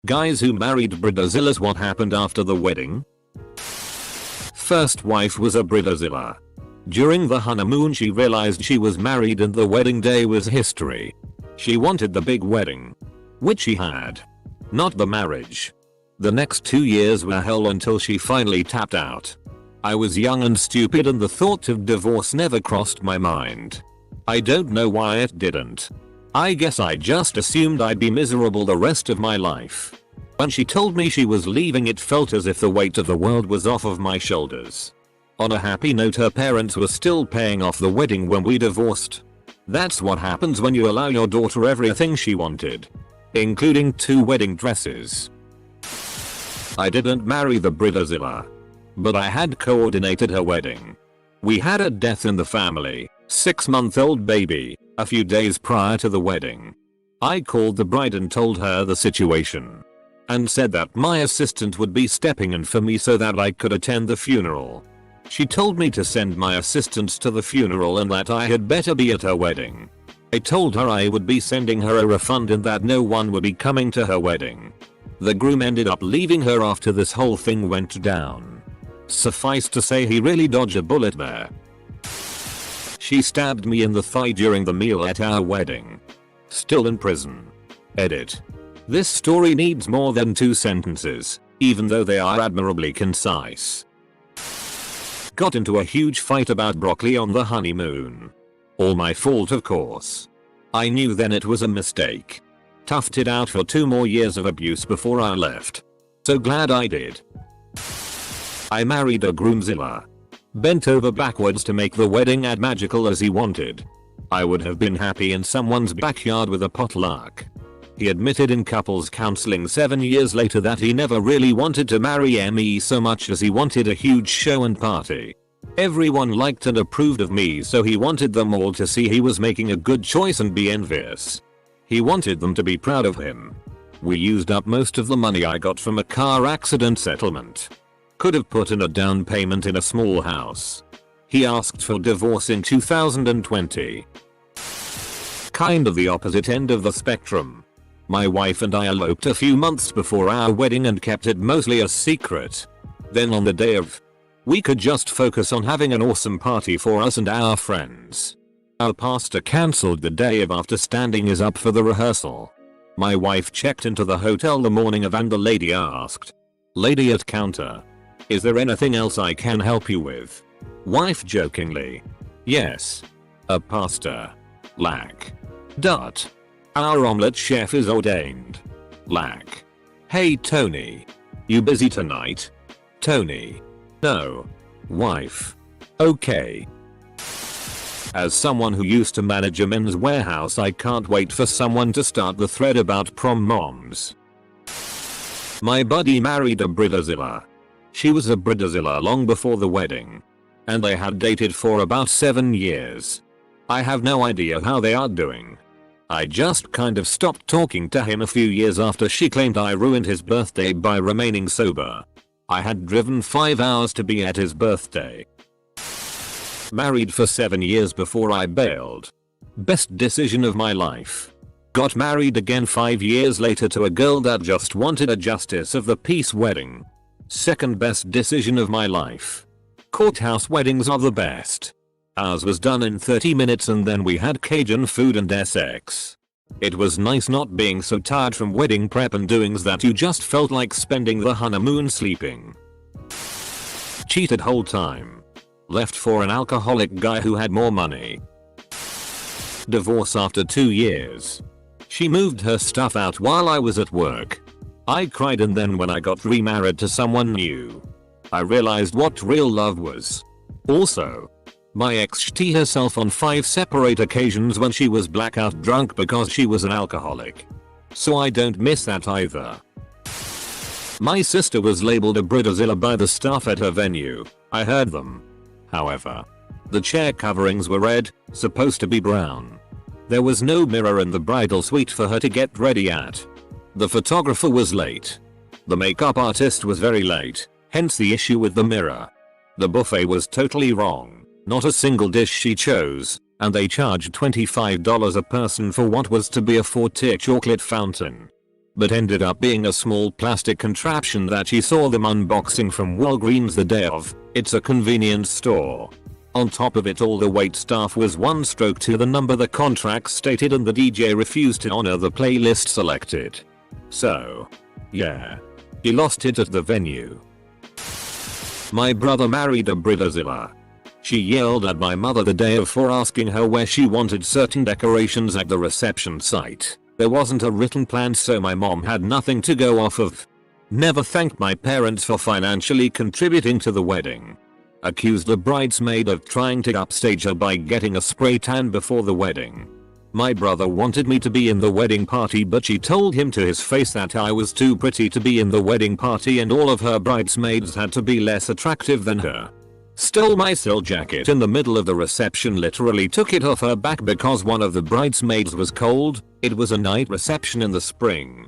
Guys who married Bridezillas, what happened after the wedding? First wife was a Bridezilla. During the honeymoon she realized she was married and the wedding day was history. She wanted the big wedding, which she had, not the marriage. The next 2 years were hell until she finally tapped out. I was young and stupid and the thought of divorce never crossed my mind. I don't know why it didn't. I guess I just assumed I'd be miserable the rest of my life. When she told me she was leaving, it felt as if the weight of the world was off of my shoulders. On a happy note, her parents were still paying off the wedding when we divorced. That's what happens when you allow your daughter everything she wanted, including 2 wedding dresses. I didn't marry the Bridezilla, but I had coordinated her wedding. We had a death in the family, 6-month-old baby, a few days prior to the wedding. I called the bride and told her the situation, and said that my assistant would be stepping in for me so that I could attend the funeral. She told me to send my assistant to the funeral and that I had better be at her wedding. I told her I would be sending her a refund and that no one would be coming to her wedding. The groom ended up leaving her after this whole thing went down. Suffice to say, he really dodged a bullet there. She stabbed me in the thigh during the meal at our wedding. Still in prison. Edit. This story needs more than 2 sentences, even though they are admirably concise. Got into a huge fight about broccoli on the honeymoon. All my fault, of course. I knew then it was a mistake. Toughed it out for 2 more years of abuse before I left. So glad I did. I married a groomzilla. Bent over backwards to make the wedding as magical as he wanted. I would have been happy in someone's backyard with a potluck. He admitted in couples counseling 7 years later that he never really wanted to marry me so much as he wanted a huge show and party. Everyone liked and approved of me, so he wanted them all to see he was making a good choice and be envious. He wanted them to be proud of him. We used up most of the money I got from a car accident settlement. Could have put in a down payment in a small house. He asked for divorce in 2020. Kind of the opposite end of the spectrum. My wife and I eloped a few months before our wedding and kept it mostly a secret. Then on the day of, we could just focus on having an awesome party for us and our friends. Our pastor cancelled the day of after standing us up for the rehearsal. My wife checked into the hotel the morning of and the lady asked, "Lady at counter, is there anything else I can help you with?" Wife jokingly, "Yes. A pasta. Lack. Dot. Our omelette chef is ordained. Lack. Hey Tony. You busy tonight?" Tony. "No." Wife. "Okay." As someone who used to manage a men's warehouse, I can't wait for someone to start the thread about prom moms. My buddy married a Bridezilla. She was a Bridezilla long before the wedding. And they had dated for about 7 years. I have no idea how they are doing. I just kind of stopped talking to him a few years after she claimed I ruined his birthday by remaining sober. I had driven 5 hours to be at his birthday. Married for 7 years before I bailed. Best decision of my life. Got married again 5 years later to a girl that just wanted a justice of the peace wedding. Second best decision of my life. Courthouse weddings are the best. Ours was done in 30 minutes and then we had Cajun food and sex. It was nice not being so tired from wedding prep and doings that you just felt like spending the honeymoon sleeping. Cheated whole time. Left for an alcoholic guy who had more money. Divorce after 2 years. She moved her stuff out while I was at work. I cried, and then when I got remarried to someone new, I realized what real love was. Also, my ex shit herself on 5 separate occasions when she was blackout drunk because she was an alcoholic. So I don't miss that either. My sister was labeled a Bridezilla by the staff at her venue. I heard them. However, the chair coverings were red, supposed to be brown. There was no mirror in the bridal suite for her to get ready at. The photographer was late. The makeup artist was very late, hence the issue with the mirror. The buffet was totally wrong, not a single dish she chose, and they charged $25 a person for what was to be a 4-tier chocolate fountain. but ended up being a small plastic contraption that she saw them unboxing from Walgreens the day of. It's a convenience store. On top of it all, the wait staff was one stroke to the number the contract stated, and the DJ refused to honor the playlist selected. So, yeah, he lost it at the venue. My brother married a Bridezilla. She yelled at my mother the day of for asking her where she wanted certain decorations at the reception site. There wasn't a written plan, so my mom had nothing to go off of. Never thanked my parents for financially contributing to the wedding. Accused a bridesmaid of trying to upstage her by getting a spray tan before the wedding. My brother wanted me to be in the wedding party, but she told him to his face that I was too pretty to be in the wedding party and all of her bridesmaids had to be less attractive than her. Stole my silk jacket in the middle of the reception, literally took it off her back because one of the bridesmaids was cold. It was a night reception in the spring.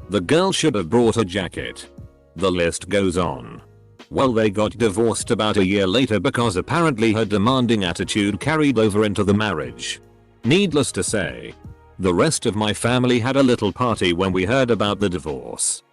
The girl should have brought a jacket. The list goes on. Well, they got divorced about a year later because apparently her demanding attitude carried over into the marriage. Needless to say, the rest of my family had a little party when we heard about the divorce.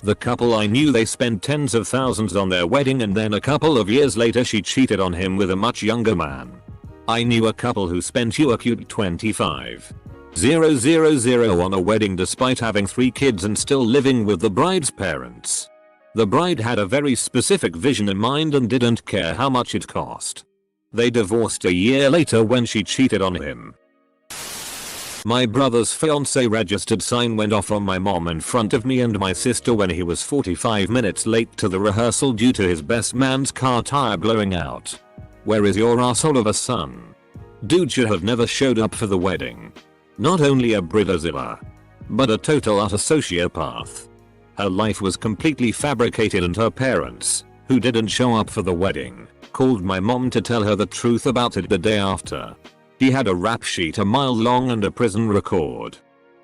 The couple I knew, they spent tens of thousands on their wedding, and then a couple of years later she cheated on him with a much younger man. I knew a couple who spent $25,000 on a wedding despite having 3 kids and still living with the bride's parents. The bride had a very specific vision in mind and didn't care how much it cost. They divorced a year later when she cheated on him. My brother's fiance registered sign went off on my mom in front of me and my sister when he was 45 minutes late to the rehearsal due to his best man's car tire blowing out. Where is your asshole of a son? Dude should have never showed up for the wedding. Not only a Bridezilla, but a total utter sociopath. Her life was completely fabricated, and her parents, who didn't show up for the wedding, called my mom to tell her the truth about it the day after. He had a rap sheet a mile long and a prison record.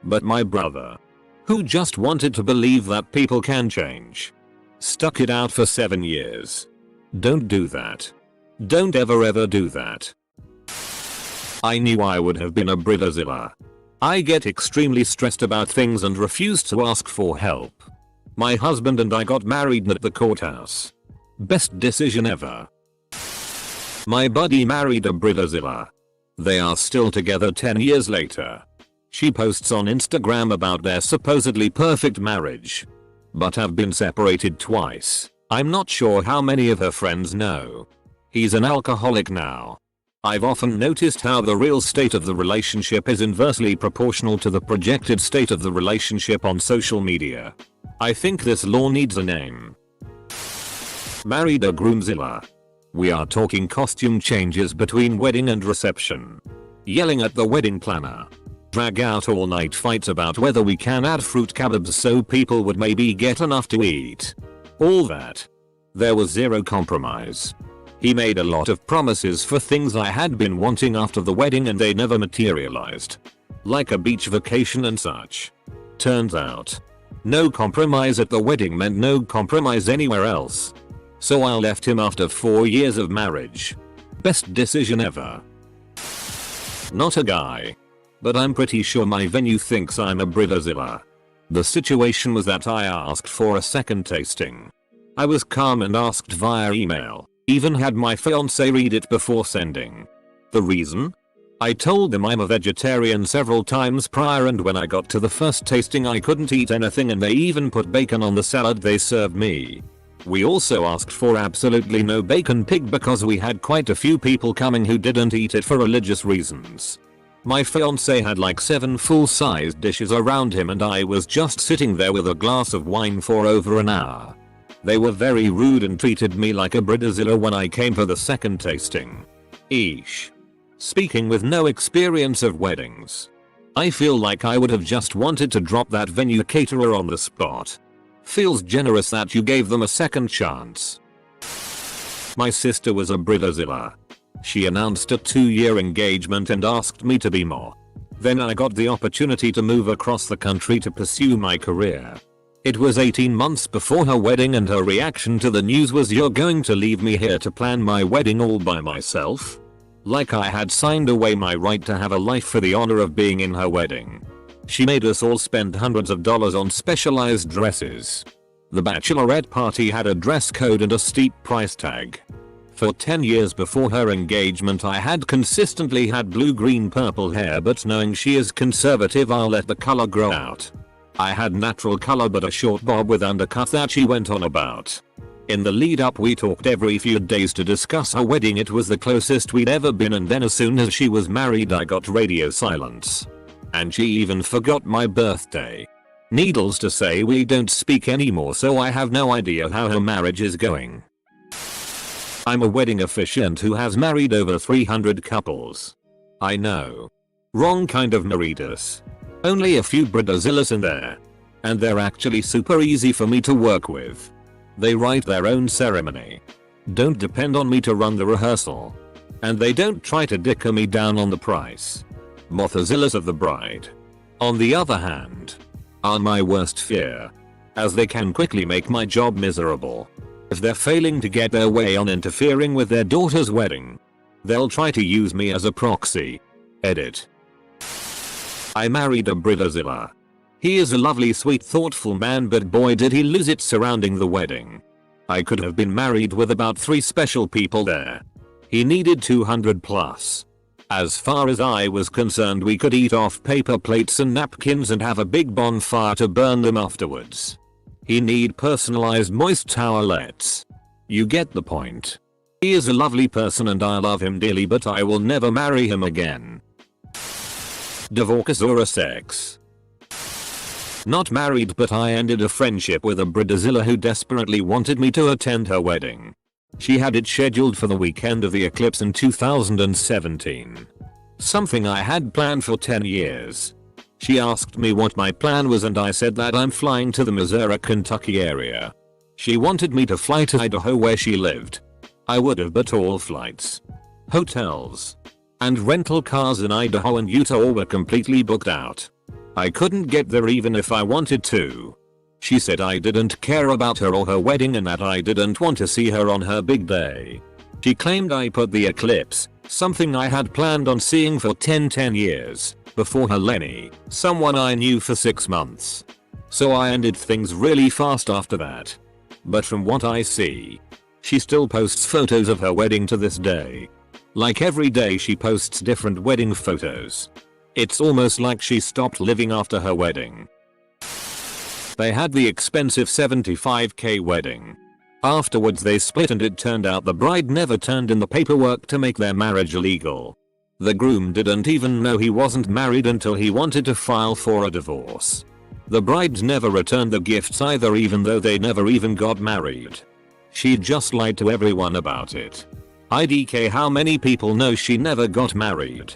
But my brother, who just wanted to believe that people can change, stuck it out for 7 years. Don't do that. Don't ever do that. I knew I would have been a Bridezilla. I get extremely stressed about things and refuse to ask for help. My husband and I got married at the courthouse. Best decision ever. My buddy married a Bridezilla. They are still together 10 years later. She posts on Instagram about their supposedly perfect marriage, but have been separated twice. I'm not sure how many of her friends know. He's an alcoholic now. I've often noticed how the real state of the relationship is inversely proportional to the projected state of the relationship on social media. I think this law needs a name. Married a groomzilla. We are talking costume changes between wedding and reception. Yelling at the wedding planner. Drag out all night fights about whether we can add fruit kebabs so people would maybe get enough to eat. All that. There was zero compromise. He made a lot of promises for things I had been wanting after the wedding and they never materialized. Like a beach vacation and such. Turns out, no compromise at the wedding meant no compromise anywhere else. So I left him after 4 years of marriage. Best decision ever. Not a guy. But I'm pretty sure my venue thinks I'm a Bridezilla. The situation was that I asked for a second tasting. I was calm and asked via email. Even had my fiance read it before sending. The reason? I told them I'm a vegetarian several times prior, and when I got to the first tasting I couldn't eat anything, and they even put bacon on the salad they served me. We also asked for absolutely no bacon pig because we had quite a few people coming who didn't eat it for religious reasons. My fiance had like 7 full-sized dishes around him and I was just sitting there with a glass of wine for over an hour. They were very rude and treated me like a Bridezilla when I came for the second tasting. Eesh. Speaking with no experience of weddings, I feel like I would have just wanted to drop that venue caterer on the spot. Feels generous that you gave them a second chance. My sister was a Bridezilla. She announced a 2-year engagement and asked me to be more. Then I got the opportunity to move across the country to pursue my career. It was 18 months before her wedding and her reaction to the news was, "You're going to leave me here to plan my wedding all by myself?" Like I had signed away my right to have a life for the honor of being in her wedding. She made us all spend hundreds of dollars on specialized dresses. The bachelorette party had a dress code and a steep price tag. For 10 years before her engagement I had consistently had blue, green, purple hair, but knowing she is conservative I'll let the color grow out. I had natural color but a short bob with undercut that she went on about. In the lead up we talked every few days to discuss her wedding. It was the closest we'd ever been, and then as soon as she was married I got radio silence. And she even forgot my birthday. Needless to say we don't speak anymore, so I have no idea how her marriage is going. I'm a wedding officiant who has married over 300 couples. I know. Wrong kind of marriedus. Only a few Bridezillas in there. And they're actually super easy for me to work with. They write their own ceremony. Don't depend on me to run the rehearsal. And they don't try to dicker me down on the price. Mothazillas of the bride, on the other hand, are my worst fear, as they can quickly make my job miserable. If they're failing to get their way on interfering with their daughter's wedding, they'll try to use me as a proxy. Edit. I married a Bridezilla. He is a lovely, sweet, thoughtful man, but boy did he lose it surrounding the wedding. I could have been married with about 3 special people there. He needed 200 plus. As far as I was concerned we could eat off paper plates and napkins and have a big bonfire to burn them afterwards. He need personalized moist towelettes. You get the point. He is a lovely person and I love him dearly, but I will never marry him again. Divorce or a sex? Not married, but I ended a friendship with a Bridezilla who desperately wanted me to attend her wedding. She had it scheduled for the weekend of the eclipse in 2017. Something I had planned for 10 years. She asked me what my plan was and I said that I'm flying to the Missouri, Kentucky area. She wanted me to fly to Idaho where she lived. I would have, but all flights, hotels, and rental cars in Idaho and Utah all were completely booked out. I couldn't get there even if I wanted to. She said I didn't care about her or her wedding and that I didn't want to see her on her big day. She claimed I put the eclipse, something I had planned on seeing for 10 years, before her Lenny, someone I knew for 6 months. So I ended things really fast after that. But from what I see, she still posts photos of her wedding to this day. Like every day she posts different wedding photos. It's almost like she stopped living after her wedding. They had the expensive $75,000 wedding. Afterwards they split and it turned out the bride never turned in the paperwork to make their marriage legal. The groom didn't even know he wasn't married until he wanted to file for a divorce. The bride never returned the gifts either, even though they never even got married. She just lied to everyone about it. IDK, how many people know she never got married?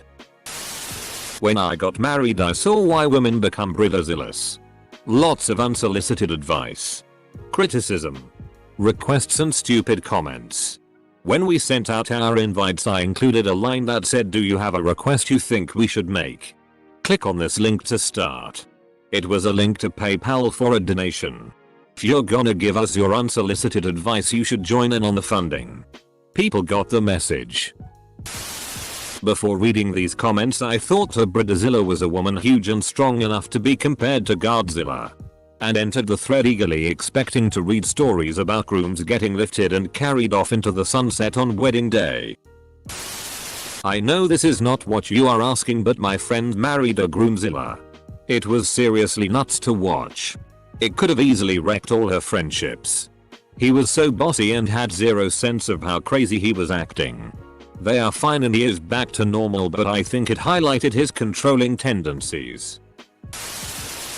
When I got married I saw why women become Bridezillas. Lots of unsolicited advice, criticism, requests and stupid comments. When we sent out our invites I included a line that said, "Do you have a request you think we should make? Click on this link to start." It was a link to PayPal for a donation. If you're gonna give us your unsolicited advice you should join in on the funding. People got the message. Before reading these comments I thought a Bridezilla was a woman huge and strong enough to be compared to Godzilla. And entered the thread eagerly expecting to read stories about grooms getting lifted and carried off into the sunset on wedding day. I know this is not what you are asking, but my friend married a groomzilla. It was seriously nuts to watch. It could have easily wrecked all her friendships. He was so bossy and had zero sense of how crazy he was acting. They are fine and he is back to normal, but I think it highlighted his controlling tendencies.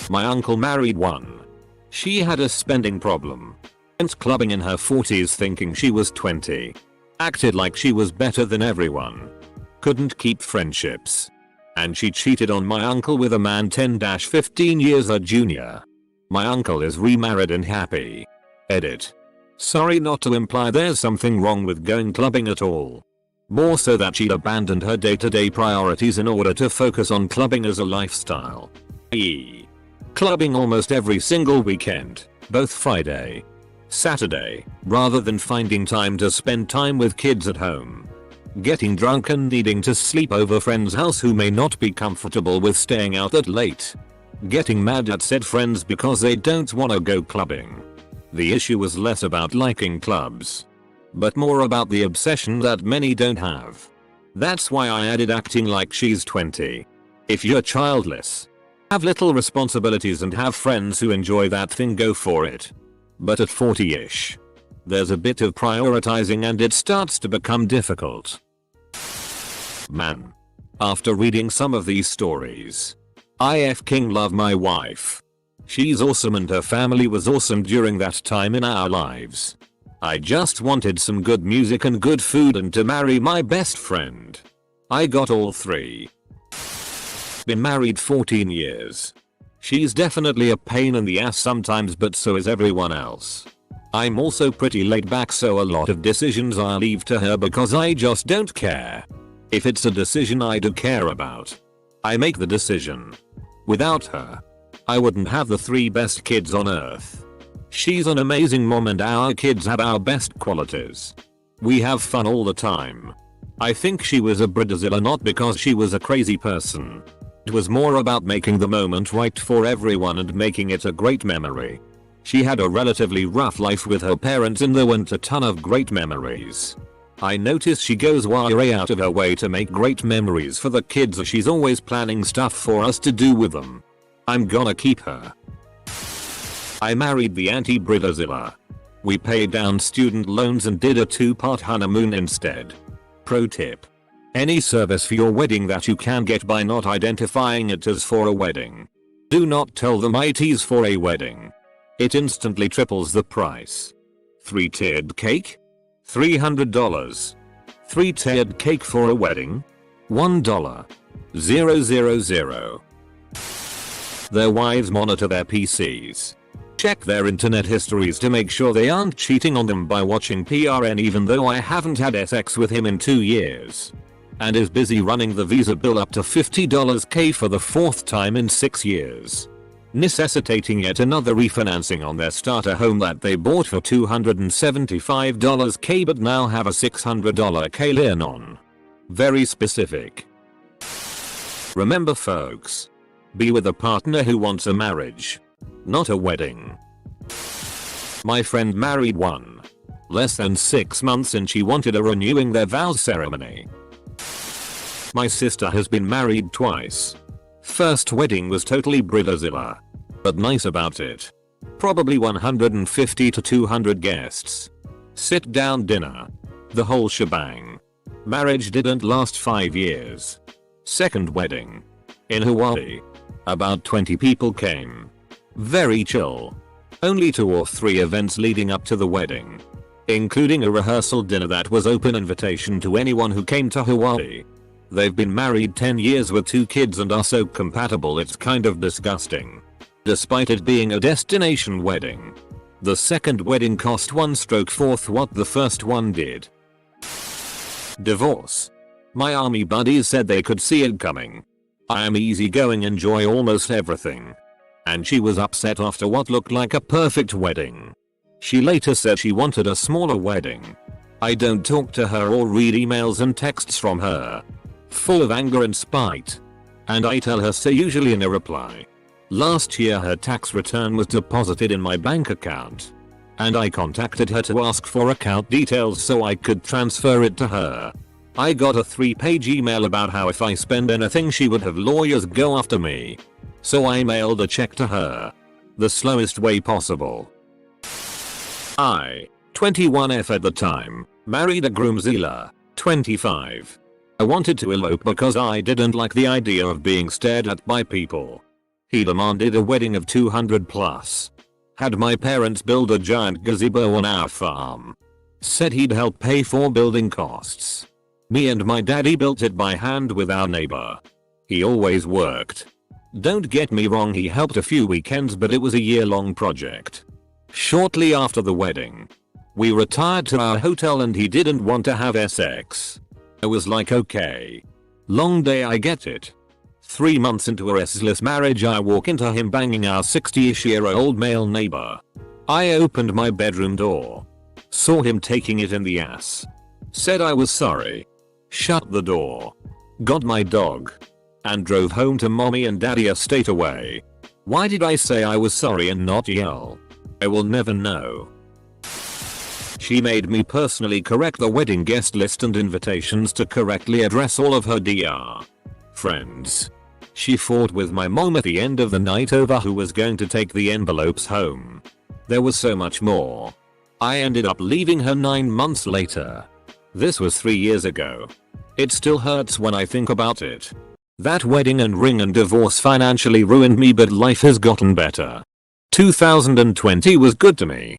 My uncle married one. She had a spending problem. Went clubbing in her 40s thinking she was 20. Acted like she was better than everyone. Couldn't keep friendships. And she cheated on my uncle with a man 10-15 years her junior. My uncle is remarried and happy. Edit. Sorry not to imply there's something wrong with going clubbing at all. More so that she'd abandoned her day-to-day priorities in order to focus on clubbing as a lifestyle. Clubbing almost every single weekend, both Friday, Saturday, rather than finding time to spend time with kids at home. Getting drunk and needing to sleep over friends' house who may not be comfortable with staying out that late. getting mad at said friends because they don't wanna go clubbing. The issue was less about liking clubs, but more about the obsession that many don't have. That's why I added acting like she's 20. If you're childless, have little responsibilities and have friends who enjoy that thing, go for it. But at 40ish, there's a bit of prioritizing and it starts to become difficult. Man. After reading some of these stories, I f***ing love my wife. She's awesome and her family was awesome during that time in our lives. I just wanted some good music and good food and to marry my best friend. I got all three. Been married 14 years. She's definitely a pain in the ass sometimes, but so is everyone else. I'm also pretty laid back, so a lot of decisions I leave to her because I just don't care. If it's a decision I do care about, I make the decision. Without her, I wouldn't have the 3 best kids on earth. She's an amazing mom and our kids have our best qualities. We have fun all the time. I think she was a Bridezilla not because she was a crazy person. It was more about making the moment right for everyone and making it a great memory. She had a relatively rough life with her parents and there weren't a ton of great memories. I notice she goes way out of her way to make great memories for the kids. She's always planning stuff for us to do with them. I'm gonna keep her. I married the anti-Bridezilla. We paid down student loans and did a 2-part honeymoon instead. Pro tip. Any service for your wedding that you can get by not identifying it as for a wedding, do not tell them it is for a wedding. It instantly triples the price. 3-tiered cake? $300. 3-tiered cake for a wedding? $1. 000. Their wives monitor their PCs. Check their internet histories to make sure they aren't cheating on them by watching PRN, even though I haven't had sex with him in 2 years. And is busy running the visa bill up to $50K for the 4th time in 6 years. Necessitating yet another refinancing on their starter home that they bought for $275K but now have a $600K loan on. Very specific. Remember folks, be with a partner who wants a marriage, not a wedding. My friend married one. Less than 6 months and she wanted a renewing their vows ceremony. My sister has been married twice. First wedding was totally Bridezilla, but nice about it. Probably 150 to 200 guests. Sit down dinner. The whole shebang. Marriage didn't last 5 years. Second wedding. In Hawaii. About 20 people came. Very chill. Only 2 or 3 events leading up to the wedding, including a rehearsal dinner that was open invitation to anyone who came to Hawaii. They've been married 10 years with 2 kids and are so compatible it's kind of disgusting. Despite it being a destination wedding, the second wedding cost 1/4 what the first one did. Divorce. My army buddies said they could see it coming. I am easygoing, enjoy almost everything. And she was upset after what looked like a perfect wedding. She later said she wanted a smaller wedding. I don't talk to her or read emails and texts from her. Full of anger and spite. And I tell her so usually in a reply. Last year her tax return was deposited in my bank account. And I contacted her to ask for account details so I could transfer it to her. I got a 3-page email about how if I spend anything she would have lawyers go after me. So I mailed a check to her. The slowest way possible. I, 21F at the time, married a Groomzilla, 25. I wanted to elope because I didn't like the idea of being stared at by people. He demanded a wedding of 200 plus. Had my parents build a giant gazebo on our farm. Said he'd help pay for building costs. Me and my daddy built it by hand with our neighbor. He always worked. Don't get me wrong, he helped a few weekends, but it was a year-long project. Shortly after the wedding, we retired to our hotel and he didn't want to have sex. I was like, okay. Long day, I get it. 3 months into a restless marriage I walk into him banging our 60-ish-year-old male neighbor. I opened my bedroom door. Saw him taking it in the ass. Said I was sorry. Shut the door. Got my dog. And drove home to mommy and daddy a state away. Why did I say I was sorry and not yell? I will never know. She made me personally correct the wedding guest list and invitations to correctly address all of her DR friends. She fought with my mom at the end of the night over who was going to take the envelopes home. There was so much more. I ended up leaving her 9 months later. This was 3 years ago. It still hurts when I think about it. That wedding and ring and divorce financially ruined me, but life has gotten better. 2020 was good to me.